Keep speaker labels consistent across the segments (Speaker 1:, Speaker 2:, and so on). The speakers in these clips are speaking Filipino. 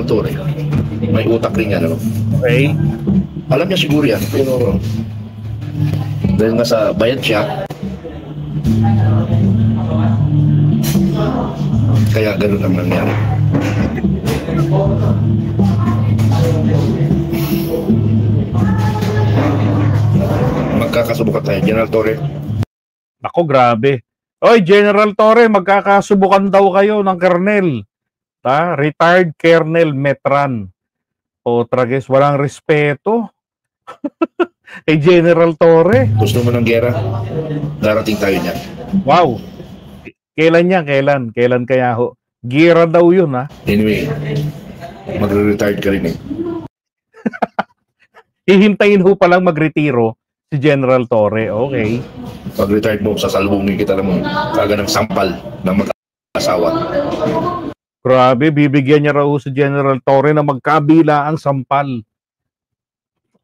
Speaker 1: General Torre. May utak rin yan, ano?
Speaker 2: Okay.
Speaker 1: Alam niya siguro yan, pero dahil nga sa bayad siya, kaya ganun ang nangyari. Magkakasubukan tayo, General Torre.
Speaker 2: Ako, grabe. Oy, General Torre, magkakasubukan daw kayo ng Colonel. Retired Colonel Metran. O, trages, walang respeto. Kay General Torre.
Speaker 1: Gusto mo ng gera? Darating tayo niyan.
Speaker 2: Wow. Kailan yan? Kailan kaya ho? Gira daw yun, ha?
Speaker 1: Anyway, magre-retired ka rin eh.
Speaker 2: Hihintayin ho palang magretiro si General Torre. Okay.
Speaker 1: Pag-retired mo, sasalubungin kita ng kaga ng sampal ng mag-asawa.
Speaker 2: Grabe, bibigyan niya raw si General Torre na magkabila ang sampal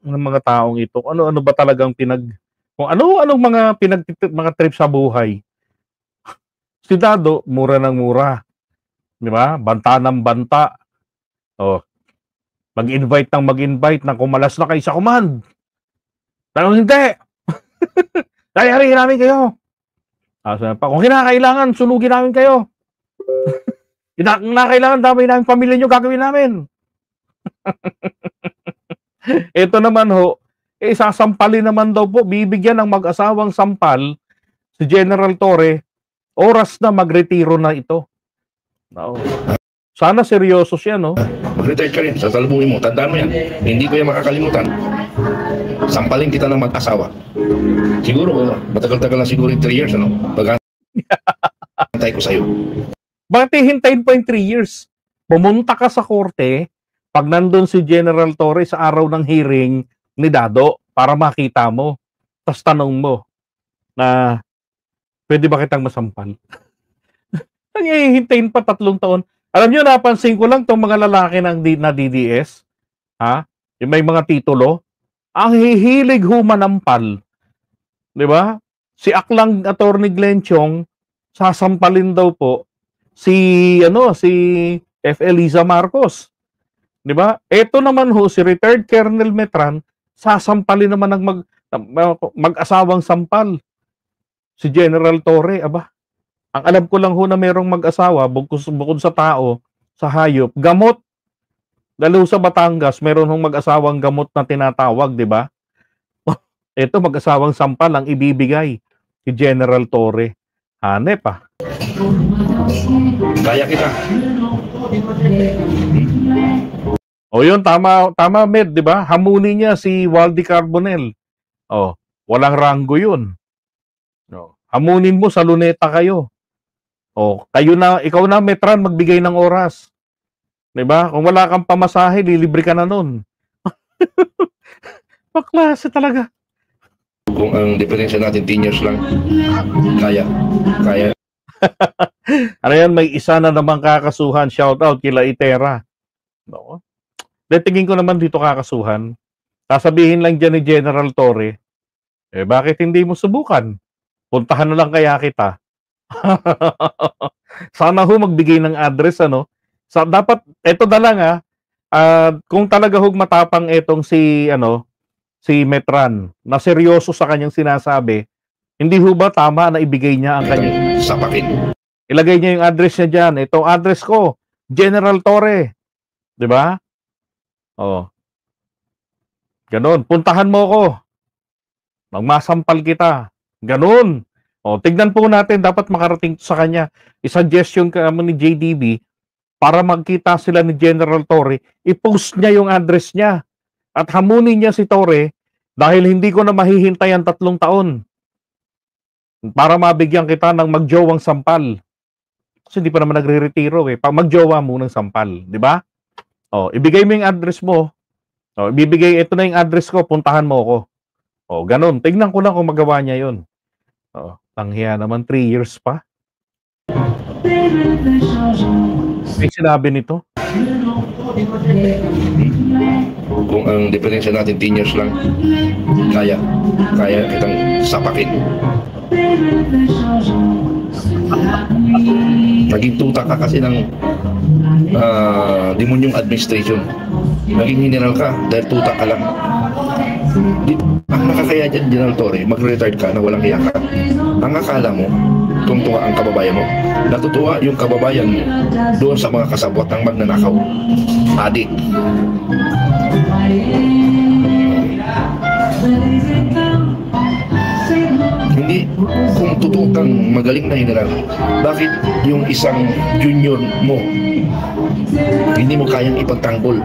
Speaker 2: ng mga taong ito. Ano ba talagang kung anong mga trip sa buhay. Si Dado, mura ng mura. Di ba? Banta ng banta. Oh. Mag-invite ng kumalas na kayo sa command. Tanong hindi. Dayari namin kayo. Kung kinakailangan, sunugin namin kayo. Kinakailangan, dami namin pamilya nyo, gagawin namin. Ito naman ho, sasampalin naman daw po, bibigyan ng mag-asawang sampal si General Torre, oras na magretiro na ito. No. Sana seryoso siya, no?
Speaker 1: Mag-retire ka rin, sasalubungin mo, tandaan mo yan. Hindi ko yan makakalimutan. Sampalin kita ng mag-asawa. Siguro, matagal-tagal na siguro 3 years, ano? Pag-antay ko sa'yo.
Speaker 2: Bakit hintayin pa yung 3 years? Pumunta ka sa korte, pag nandun si General Torre sa araw ng hearing ni Dado, para makita mo. Tapos tanong mo, na pwede ba kitang masampal? Hintayin pa 3 taon. Alam nyo, napansin ko lang itong mga lalaki na DDS, yung may mga titulo, ang hihilig humanampal. Di ba? Si Aklang Attorney Glenn Chong, sasampalin daw po si F. Eliza Marcos. Di ba? Ito naman ho, si retired Colonel Metran, sasampalin naman ng mag-asawang sampal. Si General Torre, aba. Ang alam ko lang ho na merong mag-asawa, bukod sa tao, sa hayop, gamot. Dalo sa Batangas, meron hong mag-asawang gamot na tinatawag, di ba? Ito, mag-asawang sampal ang ibibigay si General Torre. Hanep,
Speaker 1: Kaya kita.
Speaker 2: O yun, tama Med, di ba? Hamunin niya si Waldy Carbonell. O, walang ranggo yun. O, hamunin mo sa Luneta kayo. O, ikaw na, Metran, magbigay ng oras. Diba? Kung wala kang pamasahe, lilibre ka na nun. Paklase talaga.
Speaker 1: Kung ang diferensya natin 10 years lang, kaya.
Speaker 2: Ano yan, may isa na naman kakasuhan. Shout out kila Itera. No? Tingin ko naman dito kakasuhan. Sasabihin lang dyan ni General Torre, bakit hindi mo subukan? Puntahan na lang kaya kita. Sana ho magbigay ng address, ano? Dapat, eto na lang kung talaga hug matapang etong si Metran, na seryoso sa kanyang sinasabi, hindi ho ba tama na ibigay niya ang kanyang
Speaker 1: sapakin?
Speaker 2: Ilagay niya yung address niya dyan. Ito address ko, General Torre. Di ba? Oh. Ganon. Puntahan mo ko. Magmasampal kita. Ganon. O, tignan po natin, dapat makarating sa kanya. I-suggestion ka mo ni JDB para magkita sila ni General Torre, i-post niya yung address niya. At hamunin niya si Torre dahil hindi ko na mahihintayan 3 taon para mabigyan kita ng magjowang sampal. Kasi hindi pa naman nagre-retiro eh. Pag magjowa mo ng sampal, di ba? O, ibigay mo yung address mo. O, ito na yung address ko, puntahan mo ako. O, ganun. Tignan ko lang kung magawa niya yun. O, tanghiya naman, 3 years pa. May sinabi nito?
Speaker 1: Kung ang diferensya natin 10 years lang, kaya kitang sapakin. Naging tuta ka kasi ng demonyong administration. Naging general ka dahil tutak ka lang. Ang nakakaya dyan, General Torre, mag-retired ka na walang hiya ka. Ang akala mo, tungtunga ang kababayan mo. Natutuwa yung kababayan mo doon sa mga kasabwat ng magnanakaw. Adik. Hindi, kung totoo kang magaling na general, bakit yung isang junior mo hindi mo kayang ipagtanggol?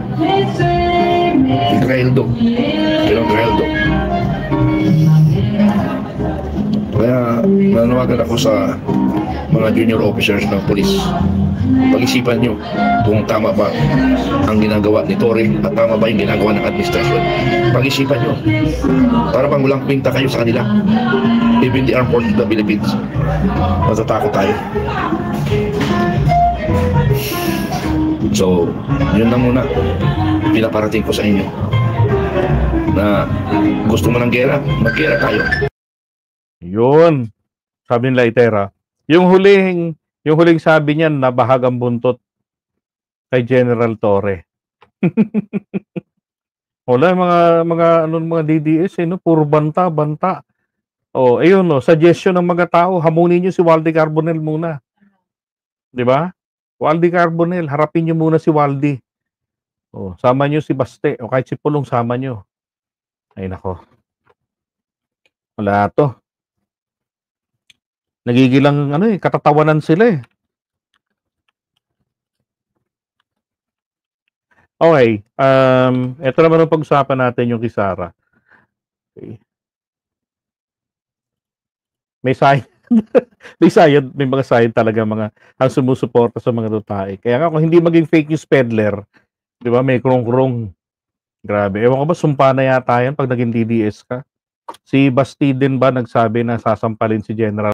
Speaker 1: Greldo. Greldo. Kaya nanawagan ako sa mga junior officers ng polis. Pag-isipan nyo kung tama ba ang ginagawa ni Torre at tama ba yung ginagawa ng administrasyon. Pag-isipan nyo. Para bang walang kwenta kayo sa kanila. Even the Armed Forces of the Philippines. Matatakot tayo. So, yun na muna pinaparating ko sa inyo na gusto mo ng gera, mag-gera tayo.
Speaker 2: Yun, sabi nila Itera. Yung huling sabi niyan na bahagang buntot kay General Torre. Wala mga DDS no, puro banta. Oh, ayun no, suggestion ng mga tao, hamunin niyo si Waldy Carbonell muna. 'Di ba? Waldy Carbonell, harapin niyo muna si Waldy. Oh, sama niyo si Baste o kahit si Pulong sama niyo. Ay nako. Wala to. Nagigilang katatawanan sila eh. Okay, ito naman ang pag-usapan natin yung Kisara. Okay. May sayad. May mga sayad talaga mga ang sumusuporta sa mga tutae. Kaya nga kung hindi maging fake news peddler, 'di ba? May krong-krong. Grabe. Ewan ko ba sumpa na yata yan pag naging DDS ka? Si Bastiden ba nagsabi na sasampalin si General